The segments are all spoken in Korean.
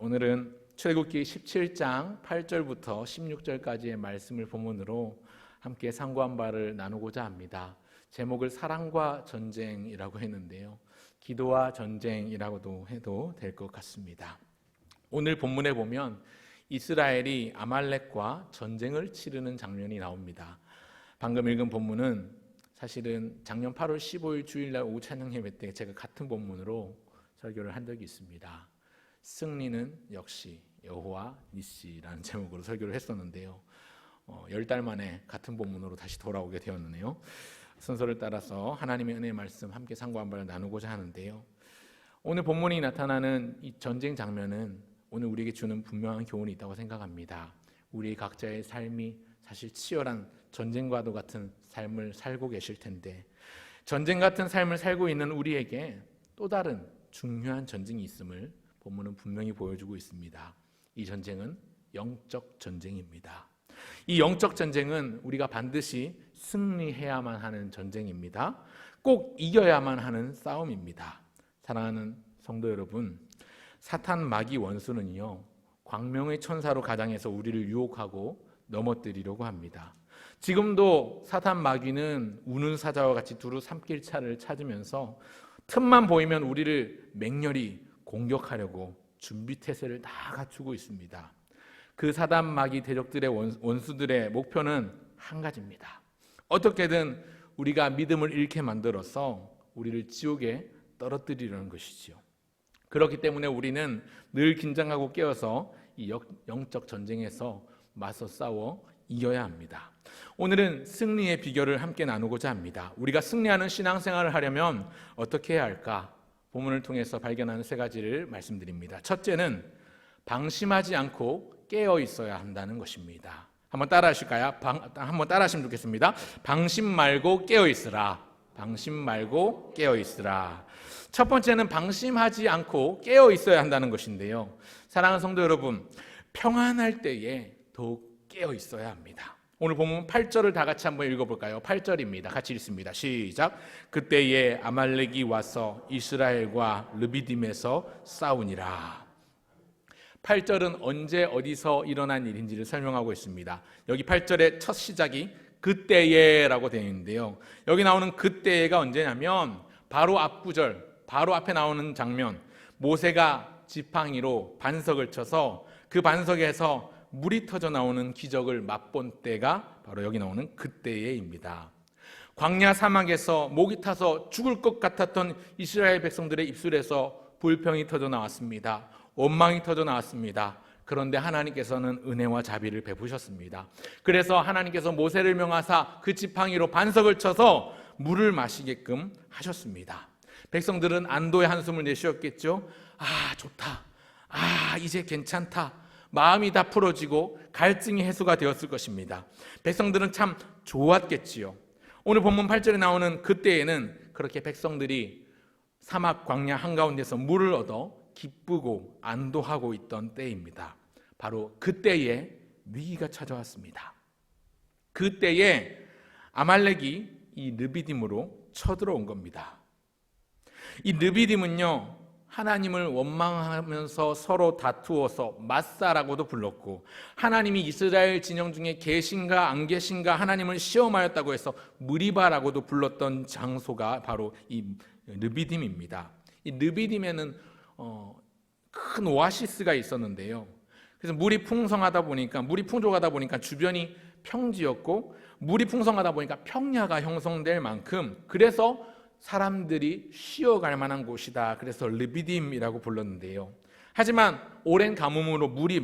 오늘은 출애굽기 17장 8절부터 16절까지의 말씀을 본문으로 함께 상고한 바를 나누고자 합니다. 제목을 사랑과 전쟁이라고 했는데요, 기도와 전쟁이라고도 해도 될 것 같습니다. 오늘 본문에 보면 이스라엘이 아말렉과 전쟁을 치르는 장면이 나옵니다. 방금 읽은 본문은 사실은 작년 8월 15일 주일날 오후 찬양 예배 때 제가 같은 본문으로 설교를 한 적이 있습니다. 승리는 역시 여호와 니시라는 제목으로 설교를 했었는데요, 10달 만에 같은 본문으로 다시 돌아오게 되었네요. 순서를 따라서 하나님의 은혜의 말씀 함께 상고한 바를 나누고자 하는데요, 오늘 본문이 나타나는 이 전쟁 장면은 오늘 우리에게 주는 분명한 교훈이 있다고 생각합니다. 우리 각자의 삶이 사실 치열한 전쟁과도 같은 삶을 살고 계실 텐데, 전쟁 같은 삶을 살고 있는 우리에게 또 다른 중요한 전쟁이 있음을 본문은 분명히 보여주고 있습니다. 이 전쟁은 영적 전쟁입니다. 이 영적 전쟁은 우리가 반드시 승리해야만 하는 전쟁입니다. 꼭 이겨야만 하는 싸움입니다. 사랑하는 성도 여러분, 사탄 마귀 원수는요, 광명의 천사로 가장해서 우리를 유혹하고 넘어뜨리려고 합니다. 지금도 사탄 마귀는 우는 사자와 같이 두루 삼킬 차를 찾으면서 틈만 보이면 우리를 맹렬히 공격하려고 준비태세를 다 갖추고 있습니다. 그 사단 마귀 대적들의 원수들의 목표는 한 가지입니다. 어떻게든 우리가 믿음을 잃게 만들어서 우리를 지옥에 떨어뜨리려는 것이지요. 그렇기 때문에 우리는 늘 긴장하고 깨어서 이 영적 전쟁에서 맞서 싸워 이겨야 합니다. 오늘은 승리의 비결을 함께 나누고자 합니다. 우리가 승리하는 신앙생활을 하려면 어떻게 해야 할까? 본문을 통해서 발견하는 세 가지를 말씀드립니다. 첫째는 방심하지 않고 깨어 있어야 한다는 것입니다. 한번 따라 하실까요? 한번 따라 하시면 좋겠습니다. 방심 말고 깨어 있으라. 방심 말고 깨어 있으라. 첫 번째는 방심하지 않고 깨어 있어야 한다는 것인데요, 사랑하는 성도 여러분, 평안할 때에 더욱 깨어 있어야 합니다. 오늘 본문 8절을 다 같이 한번 읽어볼까요? 8절입니다. 같이 읽습니다. 시작. 그때에 아말렉이 와서 이스라엘과 르비딤에서 싸우니라. 8절은 언제 어디서 일어난 일인지를 설명하고 있습니다. 여기 8절의 첫 시작이 그때에 라고 되어 있는데요, 여기 나오는 그때에가 언제냐면 바로 앞구절, 바로 앞에 나오는 장면, 모세가 지팡이로 반석을 쳐서 그 반석에서 물이 터져 나오는 기적을 맛본 때가 바로 여기 나오는 그때에입니다. 광야 사막에서 목이 타서 죽을 것 같았던 이스라엘 백성들의 입술에서 불평이 터져 나왔습니다. 원망이 터져 나왔습니다. 그런데 하나님께서는 은혜와 자비를 베푸셨습니다. 그래서 하나님께서 모세를 명하사 그 지팡이로 반석을 쳐서 물을 마시게끔 하셨습니다. 백성들은 안도의 한숨을 내쉬었겠죠. 아, 좋다. 아, 이제 괜찮다. 마음이 다 풀어지고 갈증이 해소가 되었을 것입니다. 백성들은 참 좋았겠지요. 오늘 본문 8절에 나오는 그때에는 그렇게 백성들이 사막 광야 한가운데서 물을 얻어 기쁘고 안도하고 있던 때입니다. 바로 그때에 위기가 찾아왔습니다. 그때에 아말렉이 이 르비딤으로 쳐들어온 겁니다. 이 르비딤은요, 하나님을 원망하면서 서로 다투어서 마사라고도 불렀고, 하나님이 이스라엘 진영 중에 계신가 안 계신가 하나님을 시험하였다고 해서 무리바라고도 불렀던 장소가 바로 이 르비딤입니다. 이 르비딤에는 큰 오아시스가 있었는데요, 그래서 물이 풍성하다 보니까, 물이 풍족하다 보니까 주변이 평지였고, 물이 풍성하다 보니까 평야가 형성될 만큼, 그래서 사람들이 쉬어갈 만한 곳이다. 그래서 르비딤이라고 불렀는데요, 하지만 오랜 가뭄으로 물이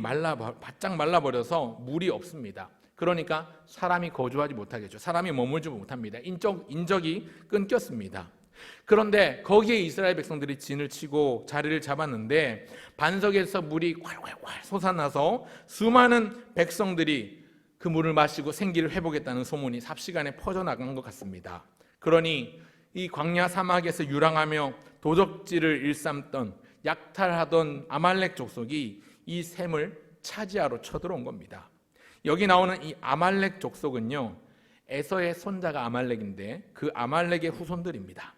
바짝 말라버려서 물이 없습니다. 그러니까 사람이 거주하지 못하겠죠. 사람이 머물지 못합니다. 인적이 끊겼습니다. 그런데 거기에 이스라엘 백성들이 진을 치고 자리를 잡았는데 반석에서 물이 콸콸콸 솟아나서 수많은 백성들이 그 물을 마시고 생기를 회복했다는 소문이 삽시간에 퍼져나간 것 같습니다. 그러니 이 광야 사막에서 유랑하며 도적질을 일삼던, 약탈하던 아말렉 족속이 이 샘을 차지하러 쳐들어온 겁니다. 여기 나오는 이 아말렉 족속은요, 에서의 손자가 아말렉인데 그 아말렉의 후손들입니다.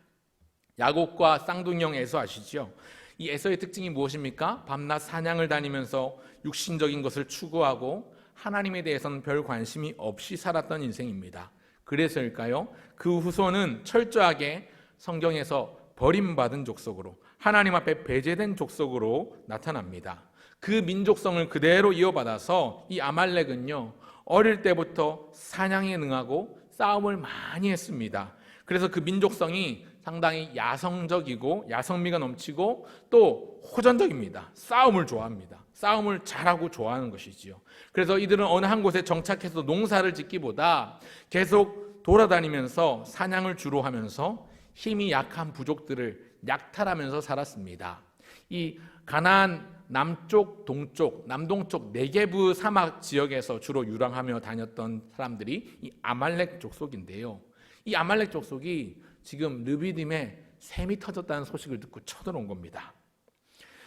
야곱과 쌍둥이형 에서 아시죠? 이 에서의 특징이 무엇입니까? 밤낮 사냥을 다니면서 육신적인 것을 추구하고 하나님에 대해서는 별 관심이 없이 살았던 인생입니다. 그래서일까요? 그 후손은 철저하게 성경에서 버림받은 족속으로, 하나님 앞에 배제된 족속으로 나타납니다. 그 민족성을 그대로 이어받아서 이 아말렉은요, 어릴 때부터 사냥에 능하고 싸움을 많이 했습니다. 그래서 그 민족성이 상당히 야성적이고 야성미가 넘치고 또 호전적입니다. 싸움을 좋아합니다. 싸움을 잘하고 좋아하는 것이지요. 그래서 이들은 어느 한 곳에 정착해서 농사를 짓기보다 계속 돌아다니면서 사냥을 주로 하면서 힘이 약한 부족들을 약탈하면서 살았습니다. 이 가나안 남쪽, 동쪽, 남동쪽 네게브 사막 지역에서 주로 유랑하며 다녔던 사람들이 이 아말렉 족속인데요. 이 아말렉 족속이 지금 르비딤에 샘이 터졌다는 소식을 듣고 쳐들어온 겁니다.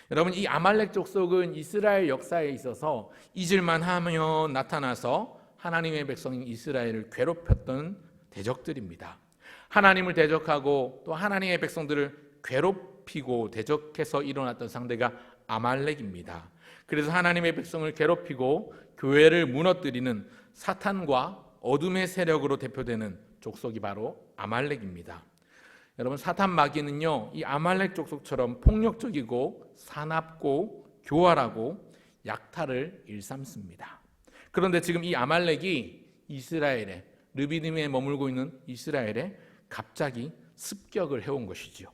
여러분, 이 아말렉 족속은 이스라엘 역사에 있어서 잊을만 하면 나타나서 하나님의 백성인 이스라엘을 괴롭혔던 대적들입니다. 하나님을 대적하고 또 하나님의 백성들을 괴롭히고 대적해서 일어났던 상대가 아말렉입니다. 그래서 하나님의 백성을 괴롭히고 교회를 무너뜨리는 사탄과 어둠의 세력으로 대표되는 족속이 바로 아말렉입니다. 여러분, 사탄 마귀는요, 이 아말렉 족속처럼 폭력적이고 사납고 교활하고 약탈을 일삼습니다. 그런데 지금 이 아말렉이 이스라엘에, 르비딤에 머물고 있는 이스라엘에 갑자기 습격을 해온 것이지요.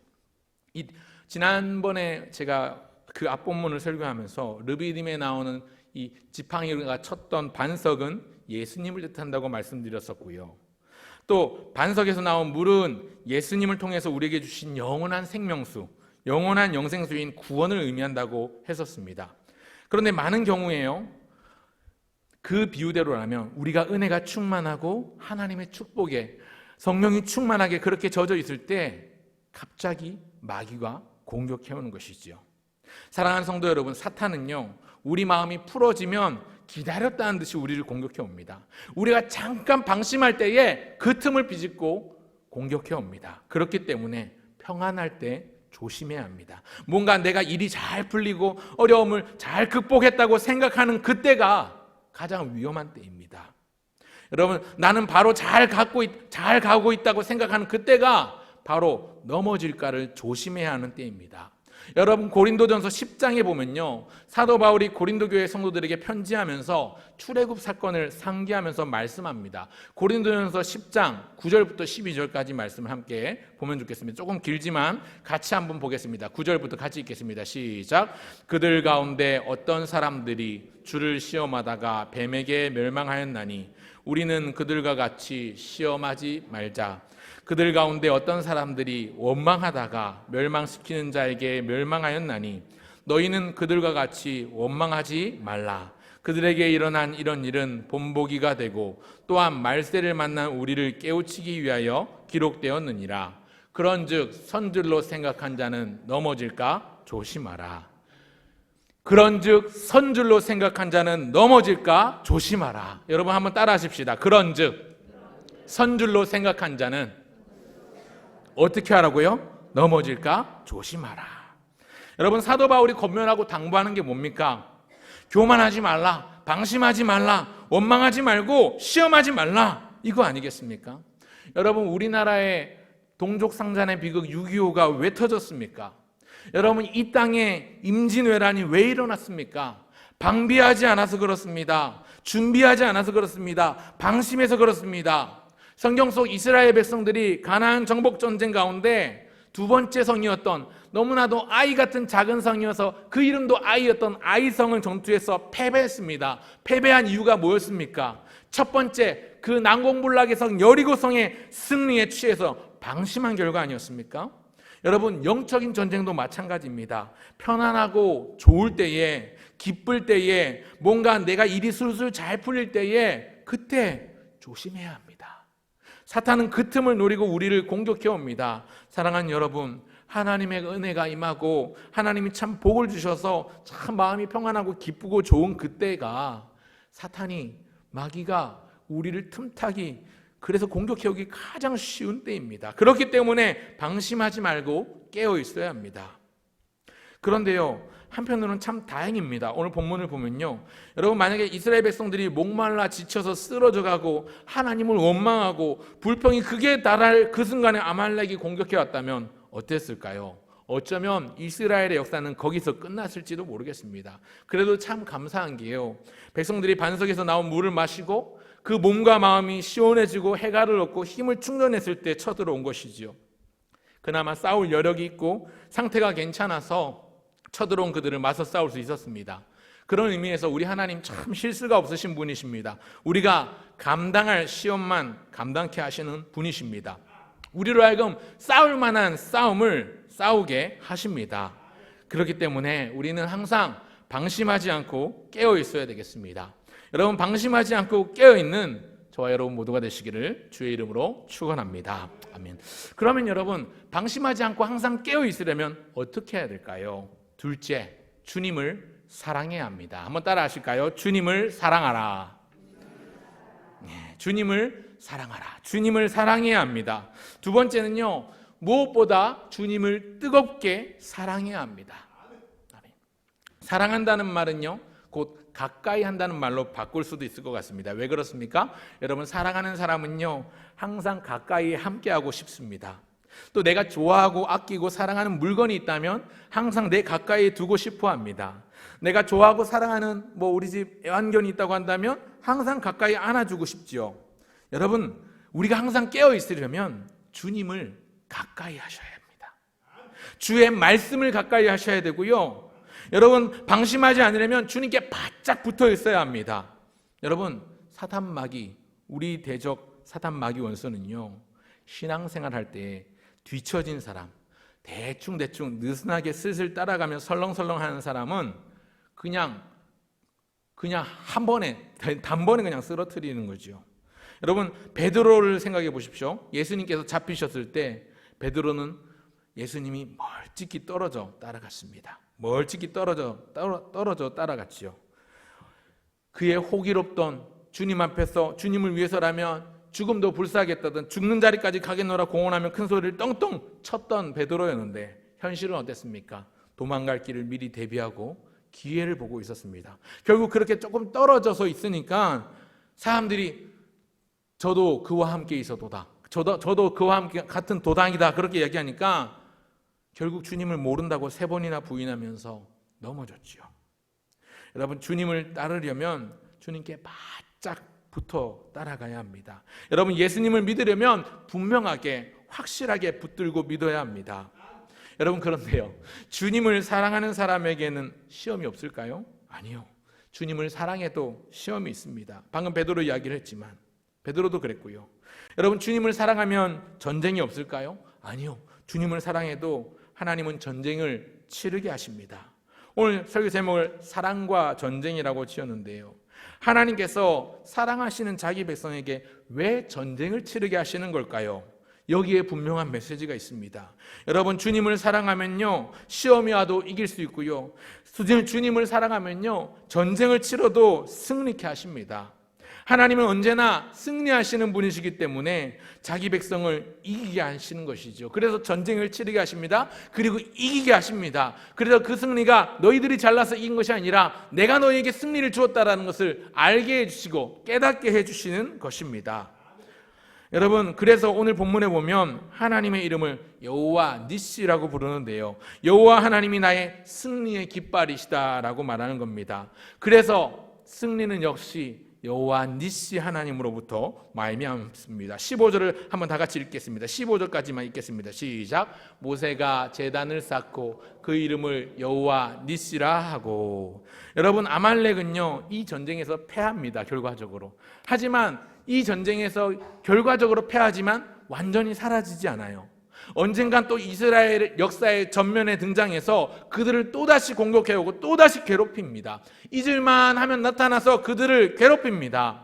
지난번에 제가 그 앞본문을 설교하면서 르비딤에 나오는 이 지팡이가 쳤던 반석은 예수님을 뜻한다고 말씀드렸었고요. 또 반석에서 나온 물은 예수님을 통해서 우리에게 주신 영원한 생명수, 영원한 영생수인 구원을 의미한다고 했었습니다. 그런데 많은 경우에요, 그 비유대로라면 우리가 은혜가 충만하고 하나님의 축복에 성령이 충만하게 그렇게 젖어 있을 때 갑자기 마귀가 공격해오는 것이지요. 사랑하는 성도 여러분, 사탄은요, 우리 마음이 풀어지면 기다렸다는 듯이 우리를 공격해 옵니다. 우리가 잠깐 방심할 때에 그 틈을 비집고 공격해 옵니다. 그렇기 때문에 평안할 때 조심해야 합니다. 뭔가 내가 일이 잘 풀리고 어려움을 잘 극복했다고 생각하는 그때가 가장 위험한 때입니다. 여러분, 나는 바로 잘 가고 있다고 생각하는 그때가 바로 넘어질까를 조심해야 하는 때입니다. 여러분, 고린도전서 10장에 보면요, 사도 바울이 고린도 교회 성도들에게 편지하면서 출애굽 사건을 상기하면서 말씀합니다. 고린도전서 10장 9절부터 12절까지 말씀을 함께 보면 좋겠습니다. 조금 길지만 같이 한번 보겠습니다. 9절부터 같이 읽겠습니다. 시작. 그들 가운데 어떤 사람들이 주를 시험하다가 뱀에게 멸망하였나니 우리는 그들과 같이 시험하지 말자. 그들 가운데 어떤 사람들이 원망하다가 멸망시키는 자에게 멸망하였나니 너희는 그들과 같이 원망하지 말라. 그들에게 일어난 이런 일은 본보기가 되고 또한 말세를 만난 우리를 깨우치기 위하여 기록되었느니라. 그런즉 선줄로 생각한 자는 넘어질까 조심하라. 그런즉 선줄로 생각한 자는 넘어질까 조심하라. 여러분 한번 따라하십시다. 그런즉 선줄로 생각한 자는 어떻게 하라고요? 넘어질까 조심하라. 여러분, 사도 바울이 권면하고 당부하는 게 뭡니까? 교만하지 말라, 방심하지 말라, 원망하지 말고 시험하지 말라, 이거 아니겠습니까? 여러분, 우리나라의 동족 상잔의 비극 6.25가 왜 터졌습니까? 여러분, 이 땅에 임진왜란이 왜 일어났습니까? 방비하지 않아서 그렇습니다. 준비하지 않아서 그렇습니다. 방심해서 그렇습니다. 성경 속 이스라엘 백성들이 가나안 정복 전쟁 가운데 두 번째 성이었던, 너무나도 아이 같은 작은 성이어서 그 이름도 아이였던 아이성을 전투에서 패배했습니다. 패배한 이유가 뭐였습니까? 첫 번째, 그 난공불락의 성 여리고성의 승리에 취해서 방심한 결과 아니었습니까? 여러분, 영적인 전쟁도 마찬가지입니다. 편안하고 좋을 때에, 기쁠 때에, 뭔가 내가 일이 술술 잘 풀릴 때에 그때 조심해야 합니다. 사탄은 그 틈을 노리고 우리를 공격해 옵니다. 사랑하는 여러분, 하나님의 은혜가 임하고 하나님이 참 복을 주셔서 참 마음이 평안하고 기쁘고 좋은 그때가 사탄이, 마귀가 우리를 틈타기, 그래서 공격해 오기 가장 쉬운 때입니다. 그렇기 때문에 방심하지 말고 깨어 있어야 합니다. 그런데요, 한편으로는 참 다행입니다. 오늘 본문을 보면요, 여러분 만약에 이스라엘 백성들이 목말라 지쳐서 쓰러져가고 하나님을 원망하고 불평이 극에 달할 그 순간에 아말렉이 공격해 왔다면 어땠을까요? 어쩌면 이스라엘의 역사는 거기서 끝났을지도 모르겠습니다. 그래도 참 감사한 게요, 백성들이 반석에서 나온 물을 마시고 그 몸과 마음이 시원해지고 해가를 얻고 힘을 충전했을 때 쳐들어온 것이지요. 그나마 싸울 여력이 있고 상태가 괜찮아서 쳐들어온 그들을 맞서 싸울 수 있었습니다. 그런 의미에서 우리 하나님 참 실수가 없으신 분이십니다. 우리가 감당할 시험만 감당케 하시는 분이십니다. 우리로 하여금 싸울 만한 싸움을 싸우게 하십니다. 그렇기 때문에 우리는 항상 방심하지 않고 깨어 있어야 되겠습니다. 여러분, 방심하지 않고 깨어 있는 저와 여러분 모두가 되시기를 주의 이름으로 축원합니다. 아멘. 그러면 여러분, 방심하지 않고 항상 깨어 있으려면 어떻게 해야 될까요? 둘째, 주님을 사랑해야 합니다. 한번 따라 하실까요? 주님을 사랑하라. 주님을 사랑하라. 주님을 사랑해야 합니다. 두 번째는요, 무엇보다 주님을 뜨겁게 사랑해야 합니다. 사랑한다는 말은요, 곧 가까이 한다는 말로 바꿀 수도 있을 것 같습니다. 왜 그렇습니까? 여러분, 사랑하는 사람은요, 항상 가까이 함께하고 싶습니다. 또 내가 좋아하고 아끼고 사랑하는 물건이 있다면 항상 내 가까이 두고 싶어 합니다. 내가 좋아하고 사랑하는 우리 집 애완견이 있다고 한다면 항상 가까이 안아주고 싶지요. 여러분, 우리가 항상 깨어 있으려면 주님을 가까이 하셔야 합니다. 주의 말씀을 가까이 하셔야 되고요, 여러분, 방심하지 않으려면 주님께 바짝 붙어 있어야 합니다. 여러분, 사탄 마귀, 우리 대적 사탄 마귀 원수는요, 신앙생활 할 때 뒤처진 사람, 대충 느슨하게 슬슬 따라가며 설렁설렁 하는 사람은 그냥 단번에 그냥 쓰러뜨리는 거죠. 여러분, 베드로를 생각해 보십시오. 예수님께서 잡히셨을 때 베드로는 예수님이 멀찍이 떨어져 따라갔습니다. 멀찍이 떨어져 따라갔지요. 그의 호기롭던 주님 앞에서 주님을 위해서라면 죽음도 불사하겠다던 죽는 자리까지 가겠노라 공언하며 큰 소리를 떵떵 쳤던 베드로였는데 현실은 어땠습니까? 도망갈 길을 미리 대비하고 기회를 보고 있었습니다. 결국 그렇게 조금 떨어져서 있으니까 사람들이 저도 그와 함께 있어도다, 저도 그와 함께 같은 도당이다, 그렇게 얘기하니까 결국 주님을 모른다고 3번이나 부인하면서 넘어졌지요. 여러분, 주님을 따르려면 주님께 바짝 붙어 따라가야 합니다. 여러분, 예수님을 믿으려면 분명하게 확실하게 붙들고 믿어야 합니다. 여러분, 그런데요, 주님을 사랑하는 사람에게는 시험이 없을까요? 아니요. 주님을 사랑해도 시험이 있습니다. 방금 베드로 이야기를 했지만 베드로도 그랬고요. 여러분, 주님을 사랑하면 전쟁이 없을까요? 아니요. 주님을 사랑해도 하나님은 전쟁을 치르게 하십니다. 오늘 설교 제목을 사랑과 전쟁이라고 지었는데요, 하나님께서 사랑하시는 자기 백성에게 왜 전쟁을 치르게 하시는 걸까요? 여기에 분명한 메시지가 있습니다. 여러분, 주님을 사랑하면요, 시험이 와도 이길 수 있고요, 주님을 사랑하면요, 전쟁을 치러도 승리케 하십니다. 하나님은 언제나 승리하시는 분이시기 때문에 자기 백성을 이기게 하시는 것이죠. 그래서 전쟁을 치르게 하십니다. 그리고 이기게 하십니다. 그래서 그 승리가 너희들이 잘나서 이긴 것이 아니라 내가 너희에게 승리를 주었다라는 것을 알게 해주시고 깨닫게 해주시는 것입니다. 여러분, 그래서 오늘 본문에 보면 하나님의 이름을 여호와 니시라고 부르는데요, 여호와 하나님이 나의 승리의 깃발이시다라고 말하는 겁니다. 그래서 승리는 역시 여호와 니시 하나님으로부터 말미암습니다. 15절을 한번 다 같이 읽겠습니다. 15절까지만 읽겠습니다. 시작. 모세가 제단을 쌓고 그 이름을 여호와 니시라 하고. 여러분, 아말렉은요, 이 전쟁에서 패합니다, 결과적으로. 하지만 이 전쟁에서 결과적으로 패하지만 완전히 사라지지 않아요. 언젠간 또 이스라엘 역사의 전면에 등장해서 그들을 또다시 공격해오고 또다시 괴롭힙니다. 잊을만 하면 나타나서 그들을 괴롭힙니다.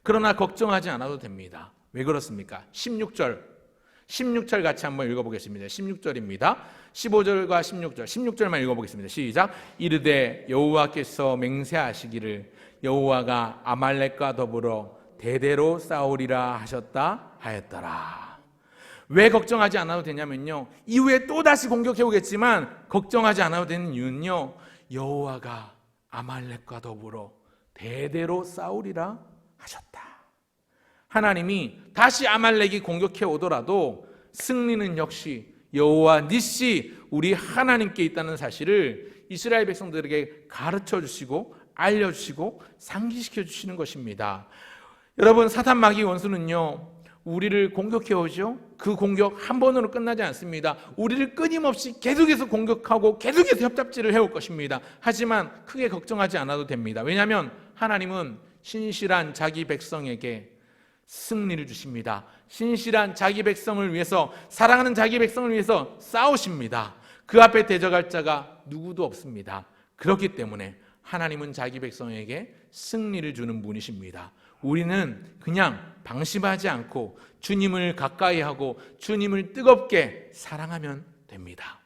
그러나 걱정하지 않아도 됩니다. 왜 그렇습니까? 16절 같이 한번 읽어보겠습니다. 16절입니다. 15절과 16절만 읽어보겠습니다. 시작. 이르되 여호와께서 맹세하시기를 여호와가 아말렉과 더불어 대대로 싸우리라 하셨다 하였더라. 왜 걱정하지 않아도 되냐면요, 이후에 또다시 공격해 오겠지만 걱정하지 않아도 되는 이유는요, 여호와가 아말렉과 더불어 대대로 싸우리라 하셨다. 하나님이 다시 아말렉이 공격해 오더라도 승리는 역시 여호와 니시 우리 하나님께 있다는 사실을 이스라엘 백성들에게 가르쳐 주시고 알려주시고 상기시켜 주시는 것입니다. 여러분, 사탄 마귀 원수는요, 우리를 공격해 오죠. 그 공격 한 번으로 끝나지 않습니다. 우리를 끊임없이 계속해서 공격하고 계속해서 협잡질을 해올 것입니다. 하지만 크게 걱정하지 않아도 됩니다. 왜냐하면 하나님은 신실한 자기 백성에게 승리를 주십니다. 신실한 자기 백성을 위해서, 사랑하는 자기 백성을 위해서 싸우십니다. 그 앞에 대적할 자가 누구도 없습니다. 그렇기 때문에 하나님은 자기 백성에게 승리를 주는 분이십니다. 우리는 그냥 방심하지 않고 주님을 가까이 하고 주님을 뜨겁게 사랑하면 됩니다.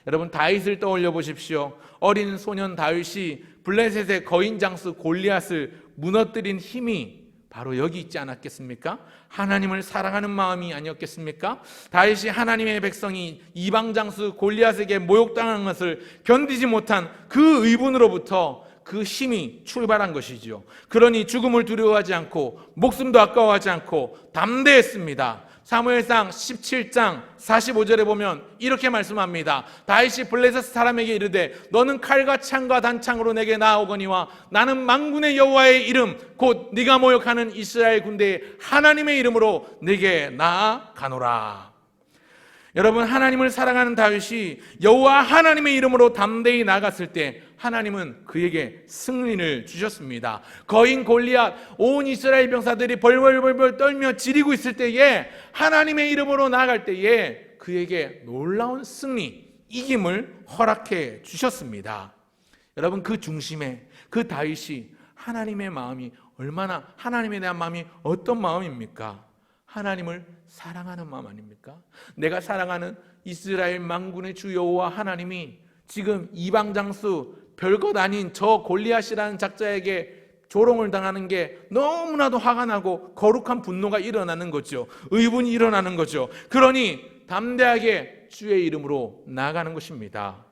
여러분, 다윗을 떠올려 보십시오. 어린 소년 다윗이 블레셋의 거인 장수 골리앗을 무너뜨린 힘이 바로 여기 있지 않았겠습니까? 하나님을 사랑하는 마음이 아니었겠습니까? 다윗이 하나님의 백성이 이방 장수 골리앗에게 모욕당하는 것을 견디지 못한 그 의분으로부터 그 힘이 출발한 것이지요. 그러니 죽음을 두려워하지 않고 목숨도 아까워하지 않고 담대했습니다. 사무엘상 17장 45절에 보면 이렇게 말씀합니다. 다윗이 블레셋 사람에게 이르되 너는 칼과 창과 단창으로 내게 나아오거니와 나는 만군의 여호와의 이름 곧 네가 모욕하는 이스라엘 군대의 하나님의 이름으로 네게 나아가노라. 여러분, 하나님을 사랑하는 다윗이 여호와 하나님의 이름으로 담대히 나갔을 때 하나님은 그에게 승리를 주셨습니다. 거인 골리앗, 온 이스라엘 병사들이 벌벌벌 떨며 지리고 있을 때에 하나님의 이름으로 나아갈 때에 그에게 놀라운 승리, 이김을 허락해 주셨습니다. 여러분, 그 중심에 그 다윗이 하나님의 마음이 얼마나, 하나님에 대한 마음이 어떤 마음입니까? 하나님을 사랑하는 마음 아닙니까? 내가 사랑하는 이스라엘 만군의 주 여호와 하나님이 지금 이방 장수 별것 아닌 저 골리앗이라는 작자에게 조롱을 당하는 게 너무나도 화가 나고 거룩한 분노가 일어나는 거죠. 의분이 일어나는 거죠. 그러니 담대하게 주의 이름으로 나아가는 것입니다.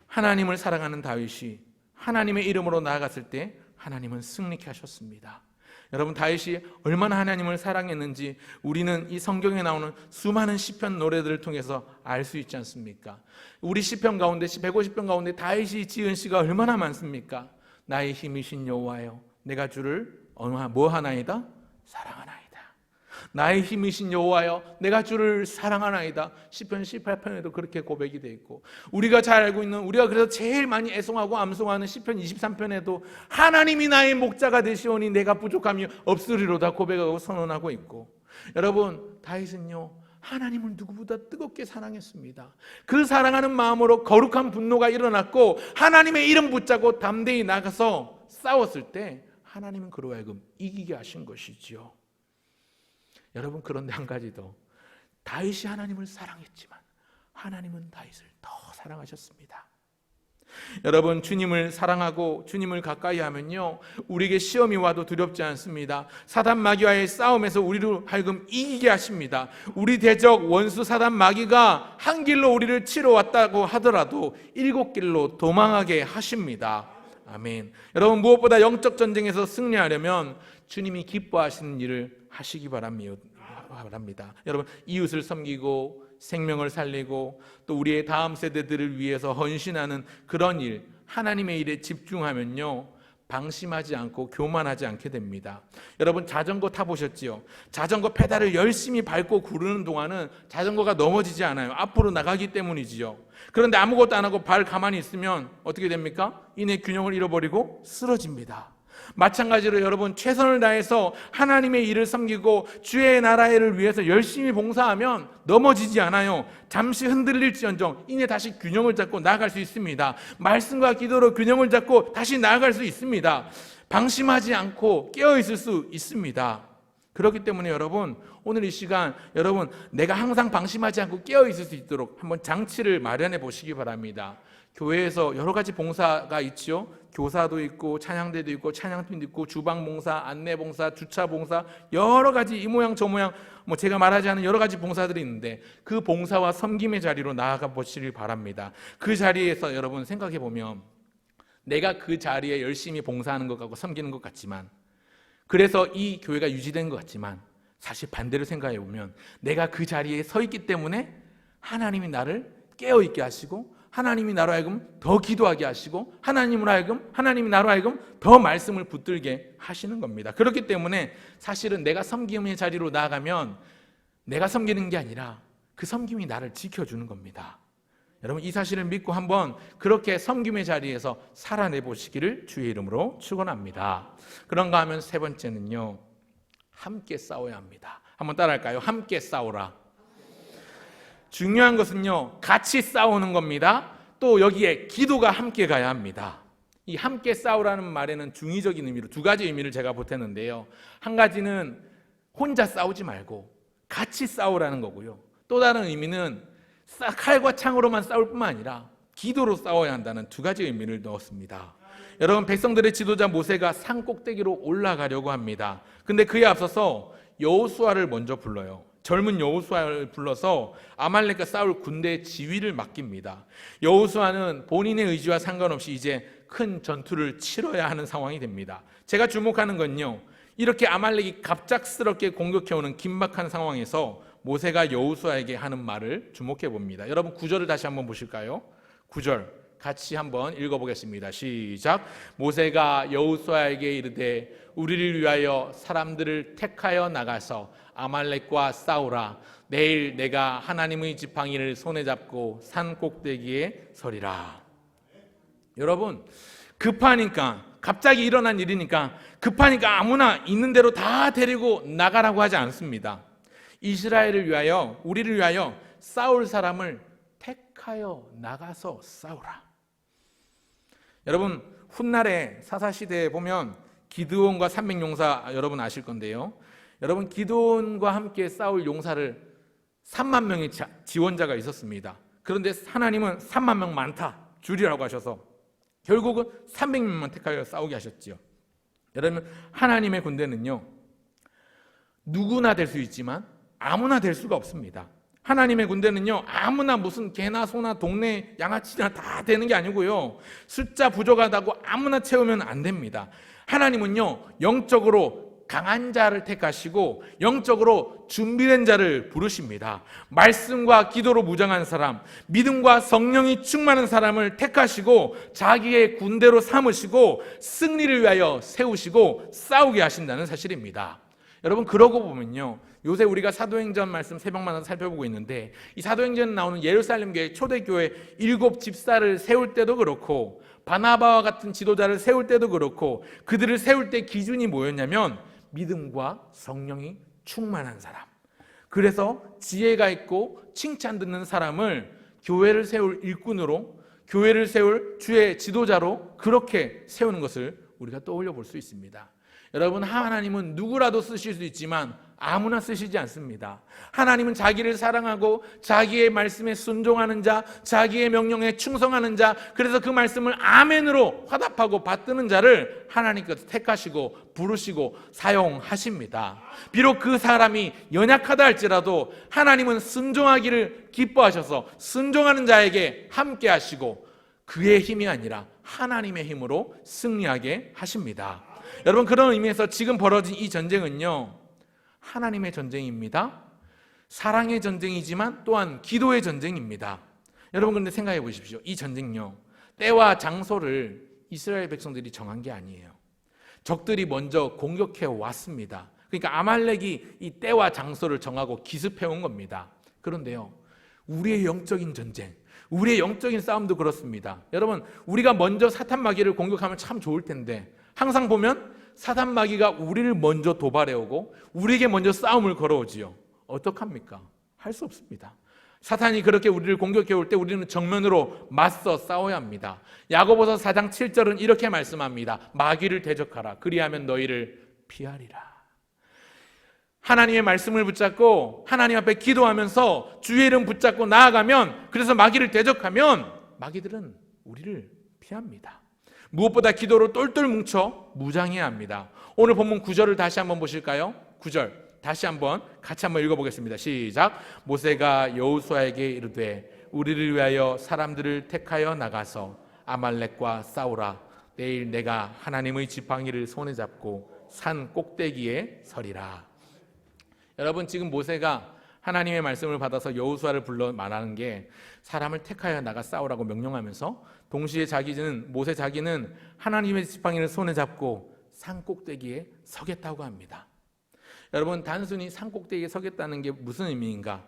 하나님을 사랑하는 다윗이 하나님의 이름으로 나아갔을 때 하나님은 승리케 하셨습니다. 여러분, 다윗이 얼마나 하나님을 사랑했는지 우리는 이 성경에 나오는 수많은 시편 노래들을 통해서 알 수 있지 않습니까? 우리 시편 가운데 150편 가운데 다윗이 지은 시가 얼마나 많습니까? 나의 힘이신 여호와여 내가 주를 뭐 하나이다? 사랑하나이다. 나의 힘이신 여호와여 내가 주를 사랑하나이다. 시편 18편에도 그렇게 고백이 되어 있고, 우리가 잘 알고 있는, 우리가 그래서 제일 많이 애송하고 암송하는 시편 23편에도 하나님이 나의 목자가 되시오니 내가 부족함이 없으리로다 고백하고 선언하고 있고, 여러분, 다윗은요 하나님을 누구보다 뜨겁게 사랑했습니다. 그 사랑하는 마음으로 거룩한 분노가 일어났고 하나님의 이름 붙잡고 담대히 나가서 싸웠을 때 하나님은 그로 하여금 이기게 하신 것이지요. 여러분, 그런데 한 가지 더, 다윗이 하나님을 사랑했지만 하나님은 다윗을 더 사랑하셨습니다. 여러분, 주님을 사랑하고 주님을 가까이 하면요 우리에게 시험이 와도 두렵지 않습니다. 사단 마귀와의 싸움에서 우리를 하여금 이기게 하십니다. 우리 대적 원수 사단 마귀가 한 길로 우리를 치러 왔다고 하더라도 7길로 도망하게 하십니다. 아멘. 여러분, 무엇보다 영적 전쟁에서 승리하려면 주님이 기뻐하시는 일을 하시기 바랍니다. 여러분, 이웃을 섬기고 생명을 살리고 또 우리의 다음 세대들을 위해서 헌신하는 그런 일, 하나님의 일에 집중하면요 방심하지 않고 교만하지 않게 됩니다. 여러분, 자전거 타보셨지요? 자전거 페달을 열심히 밟고 구르는 동안은 자전거가 넘어지지 않아요. 앞으로 나가기 때문이지요. 그런데 아무것도 안 하고 발 가만히 있으면 어떻게 됩니까? 이내 균형을 잃어버리고 쓰러집니다. 마찬가지로 여러분, 최선을 다해서 하나님의 일을 섬기고 주의 나라를 위해서 열심히 봉사하면 넘어지지 않아요. 잠시 흔들릴지언정 이내 다시 균형을 잡고 나아갈 수 있습니다. 말씀과 기도로 균형을 잡고 다시 나아갈 수 있습니다. 방심하지 않고 깨어있을 수 있습니다. 그렇기 때문에 여러분, 오늘 이 시간 여러분 내가 항상 방심하지 않고 깨어 있을 수 있도록 한번 장치를 마련해 보시기 바랍니다. 교회에서 여러 가지 봉사가 있죠. 교사도 있고 찬양대도 있고 찬양팀도 있고 주방봉사, 안내봉사, 주차봉사, 여러 가지 이 모양 저 모양 제가 말하지 않은 여러 가지 봉사들이 있는데 그 봉사와 섬김의 자리로 나아가 보시길 바랍니다. 그 자리에서 여러분 생각해 보면 내가 그 자리에 열심히 봉사하는 것 같고 섬기는 것 같지만, 그래서 이 교회가 유지된 것 같지만, 사실 반대로 생각해 보면 내가 그 자리에 서 있기 때문에 하나님이 나를 깨어 있게 하시고 하나님이 나로 하여금 더 기도하게 하시고 하나님이 나로 하여금 더 말씀을 붙들게 하시는 겁니다. 그렇기 때문에 사실은 내가 섬김의 자리로 나아가면 내가 섬기는 게 아니라 그 섬김이 나를 지켜주는 겁니다. 여러분 이 사실을 믿고 한번 그렇게 섬김의 자리에서 살아내 보시기를 주의 이름으로 축원합니다. 그런가 하면 세 번째는요, 함께 싸워야 합니다. 한번 따라할까요? 함께 싸우라. 중요한 것은요, 같이 싸우는 겁니다. 또 여기에 기도가 함께 가야 합니다. 이 함께 싸우라는 말에는 중의적인 의미로 두 가지 의미를 제가 보탰는데요. 한 가지는 혼자 싸우지 말고 같이 싸우라는 거고요. 또 다른 의미는 칼과 창으로만 싸울 뿐만 아니라 기도로 싸워야 한다는 두 가지 의미를 넣었습니다. 여러분 백성들의 지도자 모세가 산 꼭대기로 올라가려고 합니다. 근데 그에 앞서서 여호수아를 먼저 불러요. 젊은 여호수아를 불러서 아말렉과 싸울 군대의 지휘를 맡깁니다. 여호수아는 본인의 의지와 상관없이 이제 큰 전투를 치러야 하는 상황이 됩니다. 제가 주목하는 건요, 이렇게 아말렉이 갑작스럽게 공격해오는 긴박한 상황에서 모세가 여호수아에게 하는 말을 주목해 봅니다. 여러분 9절을 다시 한번 보실까요? 9절 같이 한번 읽어보겠습니다. 시작. 모세가 여호수아에게 이르되 우리를 위하여 사람들을 택하여 나가서 아말렉과 싸우라. 내일 내가 하나님의 지팡이를 손에 잡고 산 꼭대기에 서리라. 여러분 급하니까, 갑자기 일어난 일이니까 급하니까 아무나 있는 대로 다 데리고 나가라고 하지 않습니다. 이스라엘을 위하여, 우리를 위하여 싸울 사람을 택하여 나가서 싸우라. 여러분 훗날에 사사시대에 보면 기드온과 300용사 여러분 아실 건데요, 여러분 기드온과 함께 싸울 용사를 3만 명의 지원자가 있었습니다. 그런데 하나님은 3만 명 많다 줄이라고 하셔서 결국은 300명만 택하여 싸우게 하셨지요. 여러분 하나님의 군대는요, 누구나 될 수 있지만 아무나 될 수가 없습니다. 하나님의 군대는요, 아무나 무슨 개나 소나 동네 양아치나 다 되는 게 아니고요, 숫자 부족하다고 아무나 채우면 안 됩니다. 하나님은요, 영적으로 강한 자를 택하시고 영적으로 준비된 자를 부르십니다. 말씀과 기도로 무장한 사람, 믿음과 성령이 충만한 사람을 택하시고 자기의 군대로 삼으시고 승리를 위하여 세우시고 싸우게 하신다는 사실입니다. 여러분 그러고 보면요, 요새 우리가 사도행전 말씀 새벽마다 살펴보고 있는데, 이 사도행전에 나오는 예루살렘 교회 초대교회 7 집사를 세울 때도 그렇고 바나바와 같은 지도자를 세울 때도 그렇고, 그들을 세울 때 기준이 뭐였냐면 믿음과 성령이 충만한 사람, 그래서 지혜가 있고 칭찬 듣는 사람을 교회를 세울 일꾼으로, 교회를 세울 주의 지도자로 그렇게 세우는 것을 우리가 떠올려 볼 수 있습니다. 여러분 하나님은 누구라도 쓰실 수 있지만 아무나 쓰시지 않습니다. 하나님은 자기를 사랑하고 자기의 말씀에 순종하는 자, 자기의 명령에 충성하는 자, 그래서 그 말씀을 아멘으로 화답하고 받드는 자를 하나님께서 택하시고 부르시고 사용하십니다. 비록 그 사람이 연약하다 할지라도 하나님은 순종하기를 기뻐하셔서 순종하는 자에게 함께 하시고 그의 힘이 아니라 하나님의 힘으로 승리하게 하십니다. 여러분 그런 의미에서 지금 벌어진 이 전쟁은요, 하나님의 전쟁입니다. 사랑의 전쟁이지만 또한 기도의 전쟁입니다. 여러분 그런데 생각해 보십시오. 이 전쟁요, 때와 장소를 이스라엘 백성들이 정한 게 아니에요. 적들이 먼저 공격해 왔습니다. 그러니까 아말렉이 이 때와 장소를 정하고 기습해 온 겁니다. 그런데요, 우리의 영적인 전쟁, 우리의 영적인 싸움도 그렇습니다. 여러분 우리가 먼저 사탄 마귀를 공격하면 참 좋을 텐데, 항상 보면 사단 마귀가 우리를 먼저 도발해오고 우리에게 먼저 싸움을 걸어오지요. 어떡합니까? 할 수 없습니다. 사탄이 그렇게 우리를 공격해올 때 우리는 정면으로 맞서 싸워야 합니다. 야고보서 4장 7절은 이렇게 말씀합니다. 마귀를 대적하라. 그리하면 너희를 피하리라. 하나님의 말씀을 붙잡고 하나님 앞에 기도하면서 주의 이름 붙잡고 나아가면, 그래서 마귀를 대적하면 마귀들은 우리를 피합니다. 무엇보다 기도로 똘똘 뭉쳐 무장해야 합니다. 오늘 본문 9절을 다시 한번 보실까요? 9절 다시 한번 같이 한번 읽어보겠습니다. 시작. 모세가 여호수아에게 이르되 우리를 위하여 사람들을 택하여 나가서 아말렉과 싸우라. 내일 내가 하나님의 지팡이를 손에 잡고 산 꼭대기에 서리라. 여러분, 지금 모세가 하나님의 말씀을 받아서 여호수아를 불러 말하는 게 사람을 택하여 나가 싸우라고 명령하면서, 동시에 모세 자기는 하나님의 지팡이를 손에 잡고 산 꼭대기에 서겠다고 합니다. 여러분, 단순히 산 꼭대기에 서겠다는 게 무슨 의미인가?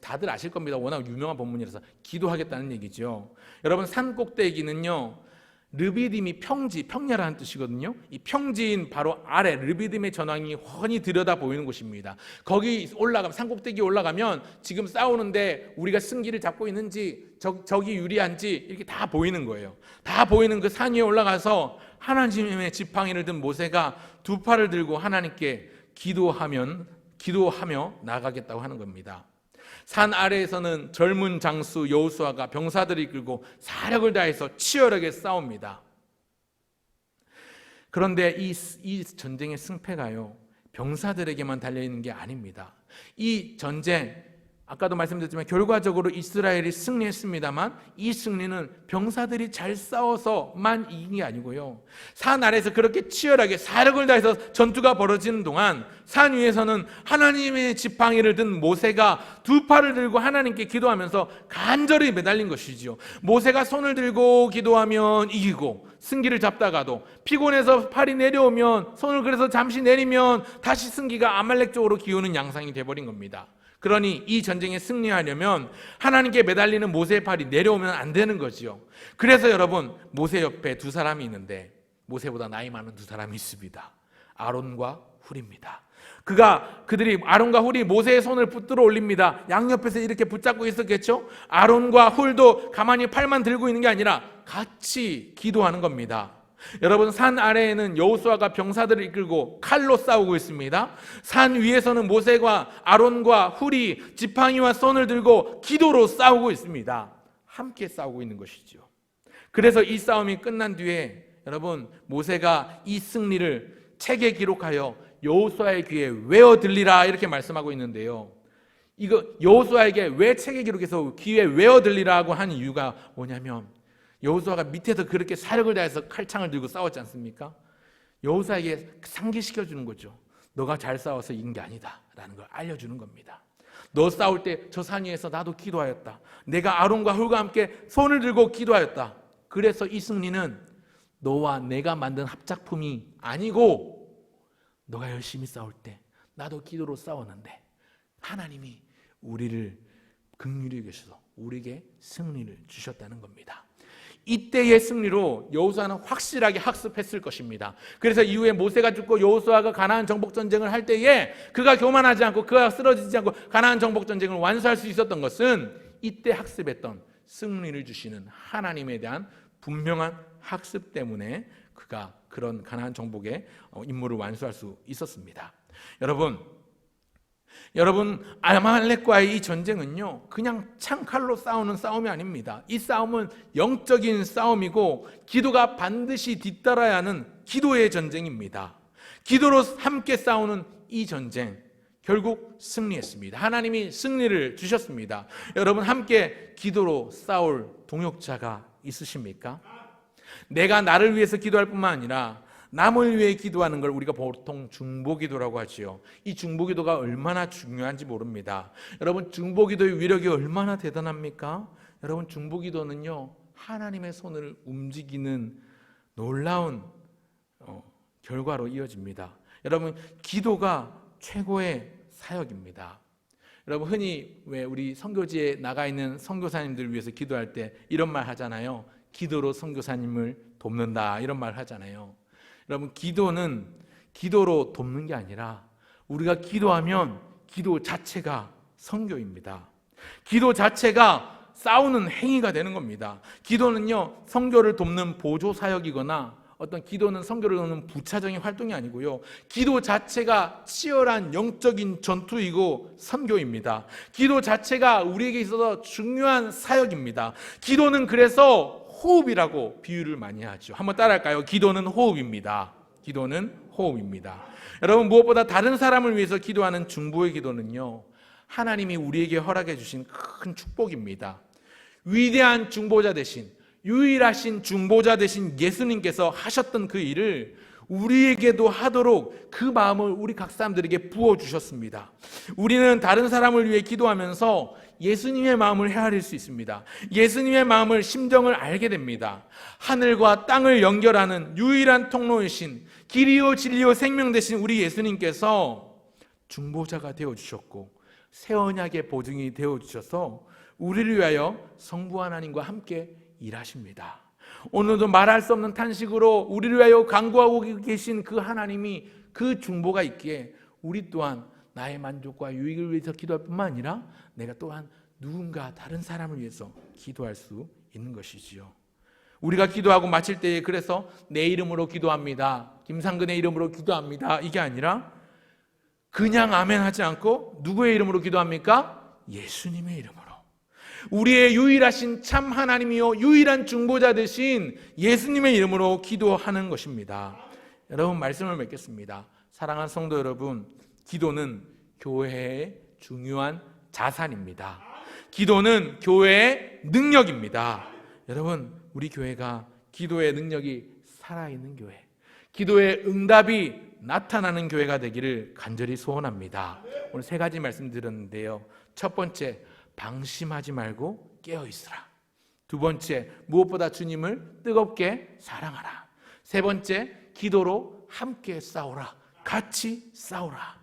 다들 아실 겁니다. 워낙 유명한 본문이라서. 기도하겠다는 얘기죠. 여러분, 산 꼭대기는요, 르비딤이 평야라는 뜻이거든요. 이 평지인 바로 아래 르비딤의 전황이 훤히 들여다 보이는 곳입니다. 거기 산 꼭대기 올라가면 지금 싸우는데 우리가 승기를 잡고 있는지 적이 유리한지 이렇게 다 보이는 거예요. 다 보이는 그 산 위에 올라가서 하나님의 지팡이를 든 모세가 두 팔을 들고 하나님께 기도하며 나가겠다고 하는 겁니다. 산 아래에서는 젊은 장수 여호수아가 병사들을 이끌고 사력을 다해서 치열하게 싸웁니다. 그런데 이 전쟁의 승패가요, 병사들에게만 달려있는 게 아닙니다. 이 전쟁, 아까도 말씀드렸지만 결과적으로 이스라엘이 승리했습니다만, 이 승리는 병사들이 잘 싸워서만 이긴 게 아니고요, 산 아래에서 그렇게 치열하게 사력을 다해서 전투가 벌어지는 동안 산 위에서는 하나님의 지팡이를 든 모세가 두 팔을 들고 하나님께 기도하면서 간절히 매달린 것이지요. 모세가 손을 들고 기도하면 이기고, 승기를 잡다가도 피곤해서 팔이 내려오면 손을 그래서 잠시 내리면 다시 승기가 아말렉 쪽으로 기우는 양상이 돼버린 겁니다. 그러니 이 전쟁에 승리하려면 하나님께 매달리는 모세의 팔이 내려오면 안 되는 거지요. 그래서 여러분, 모세 옆에 두 사람이 있는데 모세보다 나이 많은 두 사람이 있습니다. 아론과 훌입니다. 그들이 아론과 훌이 모세의 손을 붙들어 올립니다. 양옆에서 이렇게 붙잡고 있었겠죠. 아론과 훌도 가만히 팔만 들고 있는 게 아니라 같이 기도하는 겁니다. 여러분, 산 아래에는 여호수아가 병사들을 이끌고 칼로 싸우고 있습니다. 산 위에서는 모세와 아론과 훌이 지팡이와 손을 들고 기도로 싸우고 있습니다. 함께 싸우고 있는 것이죠. 그래서 이 싸움이 끝난 뒤에 여러분, 모세가 이 승리를 책에 기록하여 여호수아의 귀에 외어 들리라 이렇게 말씀하고 있는데요, 이거 여호수아에게 왜 책에 기록해서 귀에 외어 들리라고 한 이유가 뭐냐면, 여호수아가 밑에서 그렇게 사력을 다해서 칼창을 들고 싸웠지 않습니까? 여호수아에게 상기시켜주는 거죠. 너가 잘 싸워서 이긴 게 아니다 라는 걸 알려주는 겁니다. 너 싸울 때 저 산 위에서 나도 기도하였다. 내가 아론과 훌과 함께 손을 들고 기도하였다. 그래서 이 승리는 너와 내가 만든 합작품이 아니고, 너가 열심히 싸울 때 나도 기도로 싸웠는데 하나님이 우리를 긍휼히 여기셔서 우리에게 승리를 주셨다는 겁니다. 이때의 승리로 여호수아는 확실하게 학습했을 것입니다. 그래서 이후에 모세가 죽고 여호수아가 가나안 정복 전쟁을 할 때에 그가 교만하지 않고 그가 쓰러지지 않고 가나안 정복 전쟁을 완수할 수 있었던 것은 이때 학습했던 승리를 주시는 하나님에 대한 분명한 학습 때문에 그가 그런 가나안 정복의 임무를 완수할 수 있었습니다. 여러분, 아말렉과의 이 전쟁은요, 그냥 창칼로 싸우는 싸움이 아닙니다. 이 싸움은 영적인 싸움이고 기도가 반드시 뒤따라야 하는 기도의 전쟁입니다. 기도로 함께 싸우는 이 전쟁, 결국 승리했습니다. 하나님이 승리를 주셨습니다. 여러분, 함께 기도로 싸울 동역자가 있으십니까? 내가 나를 위해서 기도할 뿐만 아니라 남을 위해 기도하는 걸 우리가 보통 중보기도라고 하지요. 이 중보기도가 얼마나 중요한지 모릅니다. 여러분, 중보기도의 위력이 얼마나 대단합니까? 여러분, 중보기도는요, 하나님의 손을 움직이는 놀라운 결과로 이어집니다. 여러분, 기도가 최고의 사역입니다. 여러분, 흔히 왜 우리 선교지에 나가 있는 선교사님들 위해서 기도할 때 이런 말 하잖아요. 기도로 선교사님을 돕는다, 이런 말 하잖아요. 여러분, 기도는 기도로 돕는 게 아니라 우리가 기도하면 기도 자체가 선교입니다. 기도 자체가 싸우는 행위가 되는 겁니다. 기도는요, 선교를 돕는 보조 사역이거나 어떤 기도는 성교를 넣는 부차적인 활동이 아니고요. 기도 자체가 치열한 영적인 전투이고 선교입니다. 기도 자체가 우리에게 있어서 중요한 사역입니다. 기도는 그래서 호흡이라고 비유를 많이 하죠. 한번 따라할까요? 기도는 호흡입니다. 기도는 호흡입니다. 여러분, 무엇보다 다른 사람을 위해서 기도하는 중보의 기도는요, 하나님이 우리에게 허락해 주신 큰 축복입니다. 위대한 중보자 되신, 유일하신 중보자 되신 예수님께서 하셨던 그 일을 우리에게도 하도록 그 마음을 우리 각 사람들에게 부어주셨습니다. 우리는 다른 사람을 위해 기도하면서 예수님의 마음을 헤아릴 수 있습니다. 예수님의 마음을, 심정을 알게 됩니다. 하늘과 땅을 연결하는 유일한 통로이신, 길이요 진리요 생명 되신 우리 예수님께서 중보자가 되어주셨고 새 언약의 보증이 되어주셔서 우리를 위하여 성부 하나님과 함께 일하십니다. 오늘도 말할 수 없는 탄식으로 우리를 위하여 간구하고 계신 그 하나님이, 그 중보가 있기에 우리 또한 나의 만족과 유익을 위해서 기도할 뿐만 아니라 내가 또한 누군가 다른 사람을 위해서 기도할 수 있는 것이지요. 우리가 기도하고 마칠 때에 그래서 내 이름으로 기도합니다, 김상근의 이름으로 기도합니다, 이게 아니라 그냥 아멘 하지 않고 누구의 이름으로 기도합니까? 예수님의 이름으로. 우리의 유일하신 참 하나님이요 유일한 중보자 되신 예수님의 이름으로 기도하는 것입니다. 여러분, 말씀을 맺겠습니다. 사랑하는 성도 여러분, 기도는 교회의 중요한 자산입니다. 기도는 교회의 능력입니다. 여러분, 우리 교회가 기도의 능력이 살아있는 교회, 기도의 응답이 나타나는 교회가 되기를 간절히 소원합니다. 오늘 세 가지 말씀드렸는데요. 첫 번째, 방심하지 말고 깨어있으라. 두 번째, 무엇보다 주님을 뜨겁게 사랑하라. 세 번째, 기도로 함께 싸우라. 같이 싸우라.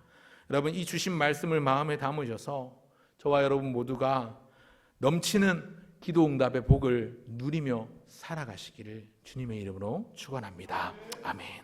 여러분, 이 주신 말씀을 마음에 담으셔서 저와 여러분 모두가 넘치는 기도 응답의 복을 누리며 살아가시기를 주님의 이름으로 축원합니다. 아멘.